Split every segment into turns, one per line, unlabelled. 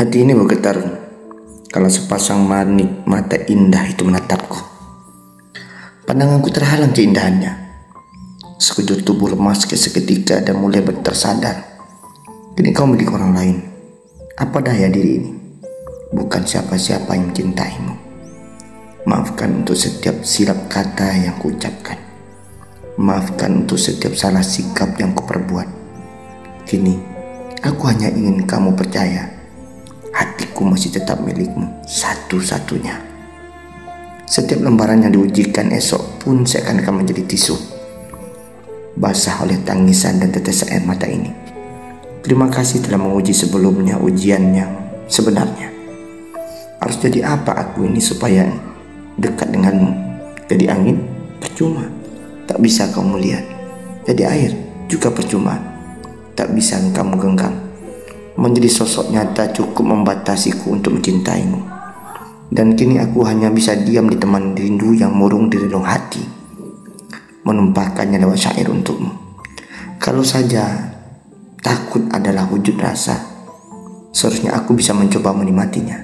Hati ini bergetar kalau sepasang manik mata indah itu menatapku. Pandanganku terhalang keindahannya. Sekujur tubuh lemas seketika dan mulai tersadar. Kini kau milik orang lain. Apa daya diri ini? Bukan siapa-siapa yang mencintaimu. Maafkan untuk setiap silap kata yang kuucapkan. Maafkan untuk setiap salah sikap yang kuperbuat. Kini, aku hanya ingin kamu percaya. Hatiku masih tetap milikmu, satu-satunya. Setiap lembaran yang diujikan esok pun seakan-akan menjadi tisu, basah oleh tangisan dan tetesan air mata ini. Terima kasih telah menguji sebelumnya ujian yang sebenarnya. Harus jadi apa aku ini supaya dekat denganmu? Jadi angin? Percuma. Tak bisa kamu lihat. Jadi air? Juga percuma. Tak bisa kamu genggam. Menjadi sosok nyata cukup membatasiku untuk mencintaimu. Dan kini aku hanya bisa diam di teman rindu yang murung di relung hati, menumpahkannya lewat syair untukmu. Kalau saja takut adalah wujud rasa, seharusnya aku bisa mencoba menikmatinya.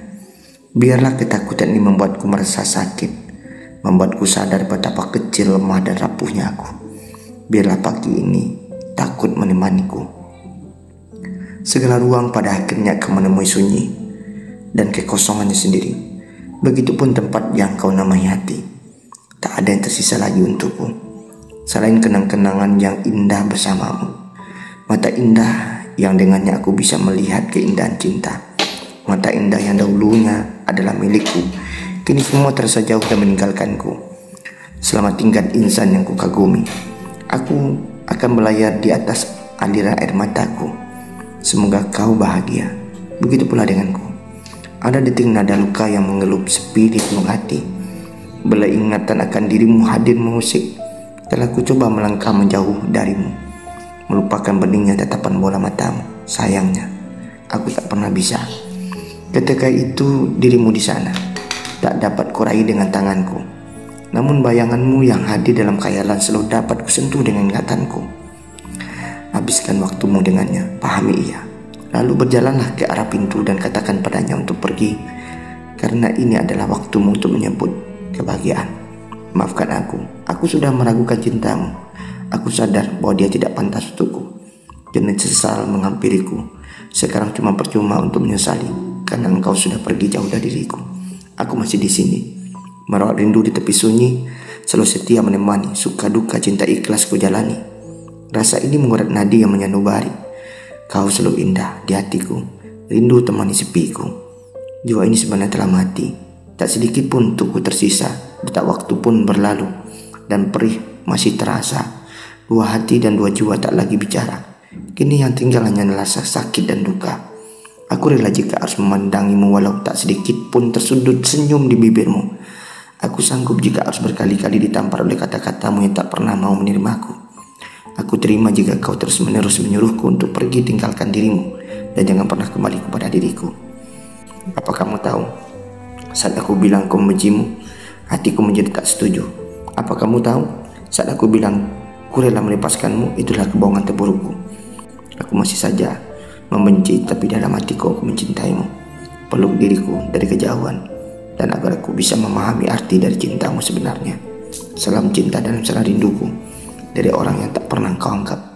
Biarlah ketakutan ini membuatku merasa sakit, membuatku sadar betapa kecil, lemah dan rapuhnya aku. Biarlah pagi ini takut menemaniku. Segala ruang pada akhirnya akan menemui sunyi dan kekosongannya sendiri. Begitupun tempat yang kau namai hati. Tak ada yang tersisa lagi untukku selain kenang-kenangan yang indah bersamamu. Mata indah yang dengannya aku bisa melihat keindahan cinta. Mata indah yang dahulunya adalah milikku, kini semua terasa jauh dan meninggalkanku. Selamat tinggal insan yang kukagumi. Aku akan berlayar di atas aliran air mataku. Semoga kau bahagia. Begitu pula denganku. Ada detik nada luka yang mengelup sepi di pelung hati. Bela ingatan akan dirimu hadir mengusik. Telah ku coba melangkah menjauh darimu, melupakan beningnya tatapan bola matamu. Sayangnya, aku tak pernah bisa. Ketika itu dirimu di sana, tak dapat kurai dengan tanganku. Namun bayanganmu yang hadir dalam khayalan selalu dapat kusentuh dengan ingatanku. Habiskan waktumu dengannya, pahami ia. Lalu berjalanlah ke arah pintu dan katakan padanya untuk pergi, karena ini adalah waktumu untuk menyebut kebahagiaan. Maafkan aku sudah meragukan cintamu. Aku sadar bahwa dia tidak pantas untukku. Dan sesal menghampiriku. Sekarang cuma percuma untuk menyesali, karena engkau sudah pergi jauh dari diriku. Aku masih di sini, merawat rindu di tepi sunyi, selalu setia menemani suka duka cinta ikhlas ku jalani. Rasa ini mengurat nadi yang menyanubari. Kau selalu indah di hatiku, rindu temani sepiku. Jiwa ini sebenarnya telah mati, tak sedikit pun untukku tersisa. Detak waktu pun berlalu, dan perih masih terasa. Dua hati dan dua jiwa tak lagi bicara. Kini yang tinggal hanya rasa sakit dan duka. Aku rela jika harus memandangimu walau tak sedikit pun tersudut senyum di bibirmu. Aku sanggup jika harus berkali-kali ditampar oleh kata-katamu yang tak pernah mau menerimaku. Aku terima jika kau terus-menerus menyuruhku untuk pergi tinggalkan dirimu dan jangan pernah kembali kepada diriku. Apa kamu tahu, saat aku bilang kau membencimu, hatiku menjadi tak setuju. Apa kamu tahu, saat aku bilang ku rela melepaskanmu, itulah kebohongan terburukku. Aku masih saja membenci, tapi dalam hatiku aku mencintaimu. Peluk diriku dari kejauhan, dan agar aku bisa memahami arti dari cintamu sebenarnya. Salam cinta dalam salah rinduku, dari orang yang tak pernah kau anggap.